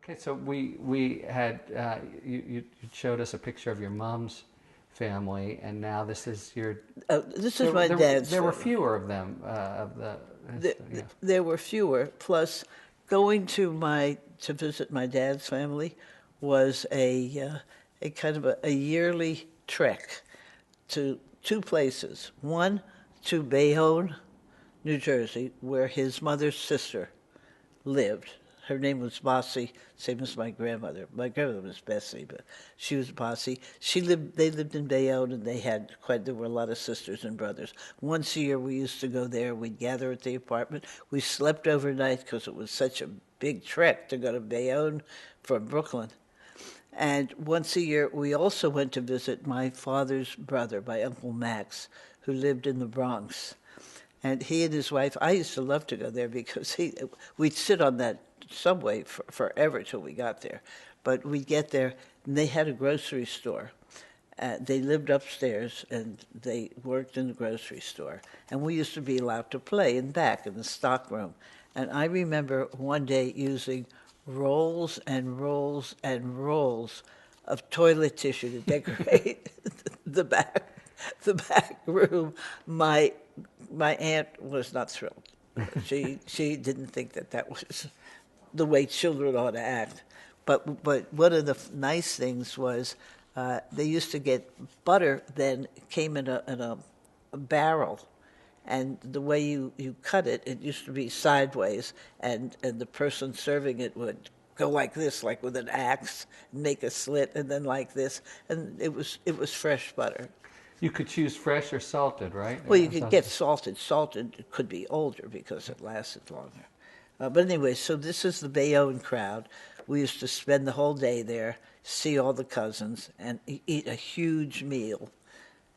Okay, so we had you showed us a picture of your mom's family, and now this is your. This is my dad's There were family. fewer of them of the. There, Yeah. there were fewer. Plus, going to visit my dad's family was a kind of a yearly trek to two places. One to Bayonne, New Jersey, where his mother's sister lived. Her name was Bossy, same as my grandmother. My grandmother was Bessie, but she was Bossy. They lived in Bayonne, and there were a lot of sisters and brothers. Once a year we used to go there. We'd gather at the apartment. We slept overnight because it was such a big trek to go to Bayonne from Brooklyn. And once a year, we also went to visit my father's brother, my Uncle Max, who lived in the Bronx. And he and his wife, I used to love to go there because we'd sit on that subway forever till we got there. But we'd get there, and they had a grocery store. They lived upstairs, and they worked in the grocery store. And we used to be allowed to play in back in the stock room. And I remember one day using rolls and rolls and rolls of toilet tissue to decorate the back room. My aunt was not thrilled. She didn't think that was the way children ought to act. But one of the nice things was they used to get butter. Then came in a barrel, and the way you cut it, it used to be sideways, and the person serving it would go like this, like with an axe, make a slit, and then like this, and it was fresh butter. You could choose fresh or salted, right? Well, you could get salted. Salted could be older because it lasted longer. But anyway, so this is the Bayonne crowd. We used to spend the whole day there, see all the cousins, and eat a huge meal,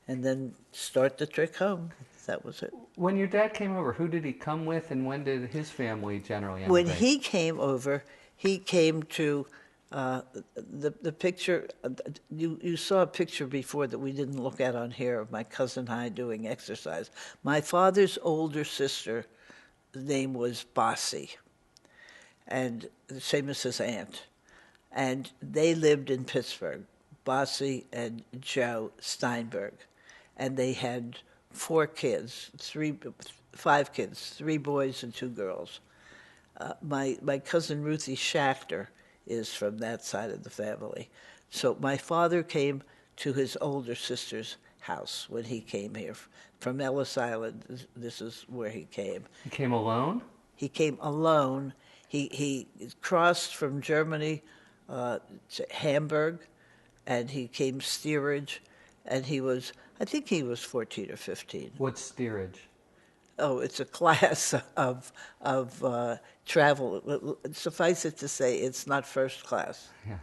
and then start the trek home. That was it. When your dad came over, who did he come with, and when did his family generally When emigrate? he came over, he came to the picture. You saw a picture before that we didn't look at on here of my cousin and I doing exercise. My father's older sister, name was Bossy, and the same as his aunt, and they lived in Pittsburgh. Bossy and Joe Steinberg, and they had 5 kids, 3 boys and 2 girls. My cousin Ruthie Schachter is from that side of the family. So my father came to his older sister's house when he came here from Ellis Island. This is where he came. He came alone? He came alone. He crossed from Germany to Hamburg, and he came steerage, and I think he was 14 or 15. What's steerage? Oh, it's a class of travel. Suffice it to say, it's not first class. Yeah.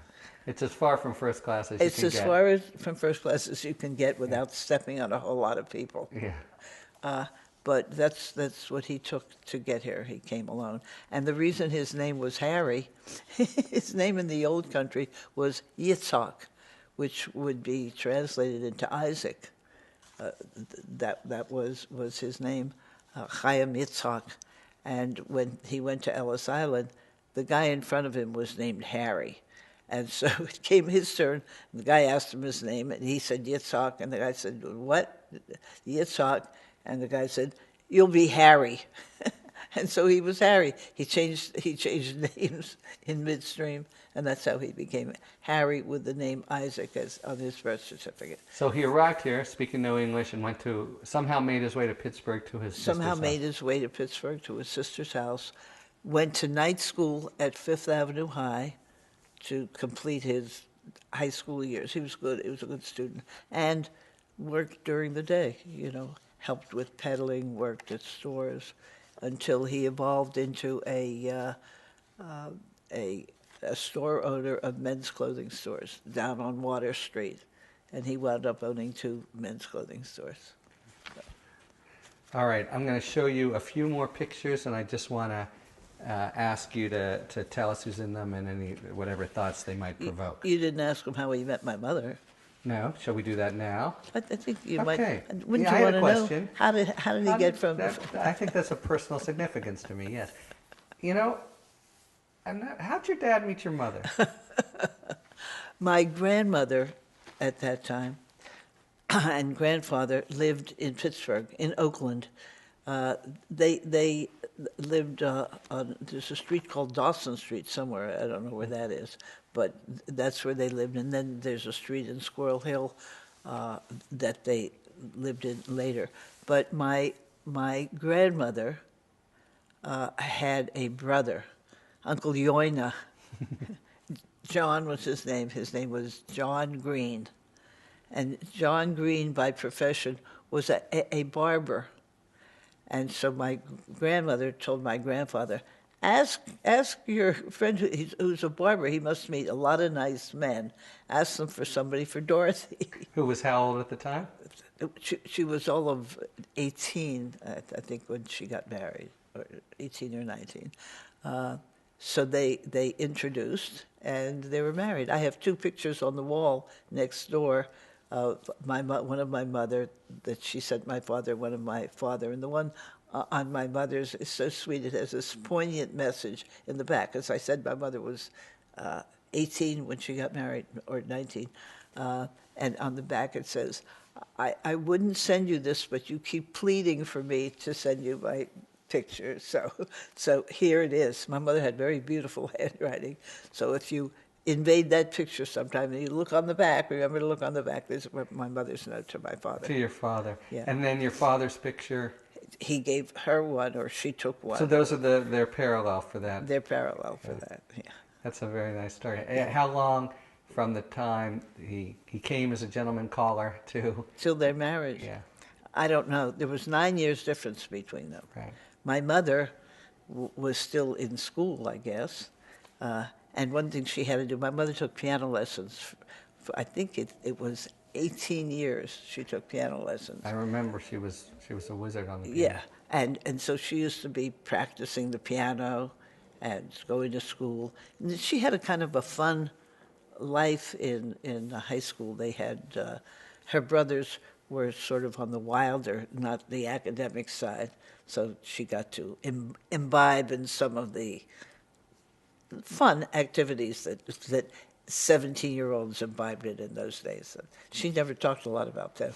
It's as far from first class as you It's can as get. far as from first class as you can get without stepping on a whole lot of people. Yeah. But that's what he took to get here. He came alone. And the reason his name was Harry, his name in the old country was Yitzhak, which would be translated into Isaac. That was his name, Chaim Yitzhak. And when he went to Ellis Island, the guy in front of him was named Harry. And so it came his turn. The guy asked him his name, and he said Yitzhak. And the guy said, "What? Yitzhak?" And the guy said, "You'll be Harry." And so he was Harry. He changed names in midstream, and that's how he became Harry with the name Isaac as on his birth certificate. So he arrived here, speaking no English, and somehow made his way to Pittsburgh to his sister's house. His way to Pittsburgh to his sister's house, went to night school at Fifth Avenue High to complete his high school years. He was good. He was a good student, and worked during the day. Helped with peddling, worked at stores, until he evolved into a store owner of men's clothing stores down on Water Street, and he wound up owning 2 men's clothing stores. All right, I'm going to show you a few more pictures, and I just want to ask you to tell us who's in them and whatever thoughts they might provoke. You didn't ask him how he met my mother. No, shall we do that now? I think you Okay. might. Wouldn't Yeah, you I had want a to know question. how did he get from? I think that's of personal significance to me. Yes, And how'd your dad meet your mother? My grandmother at that time and grandfather lived in Pittsburgh, in Oakland. They lived on, there's a street called Dawson Street somewhere. I don't know where that is, but that's where they lived. And then there's a street in Squirrel Hill that they lived in later. But my grandmother had a brother, Uncle Yoina. John was his name. His name was John Green. And John Green, by profession, was a barber. And so my grandmother told my grandfather, ask your friend who's a barber. He must meet a lot of nice men. Ask them for somebody for Dorothy. Who was how old at the time? She was all of 18, I think, when she got married, or 18 or 19. So they introduced, and they were married. I have two pictures on the wall next door of one of my mother that she sent my father, one of my father, and the one on my mother's is so sweet. It has this poignant message in the back. As I said, my mother was 18 when she got married, or 19, and on the back it says, I wouldn't send you this, but you keep pleading for me to send you my picture. So here it is. My mother had very beautiful handwriting. So if you invade that picture sometime and you look on the back, remember to look on the back. There's my mother's note to my father. To your father. Yeah. And then your father's picture. He gave her one, or she took one. So those are their parallel for that. They're parallel for that, yeah. That's a very nice story. How long from the time he came as a gentleman caller to... Till their marriage? Yeah. I don't know. There was 9 years difference between them. Right. My mother was still in school, I guess. And one thing she had to do, my mother took piano lessons. I think it was 18 years she took piano lessons. I remember she was a wizard on the piano. Yeah, and so she used to be practicing the piano and going to school. And she had a kind of a fun life in high school. They had, her brothers were sort of on the wilder, not the academic side, so she got to imbibe in some of the fun activities that 17-year-olds imbibed in those days. She never talked a lot about them.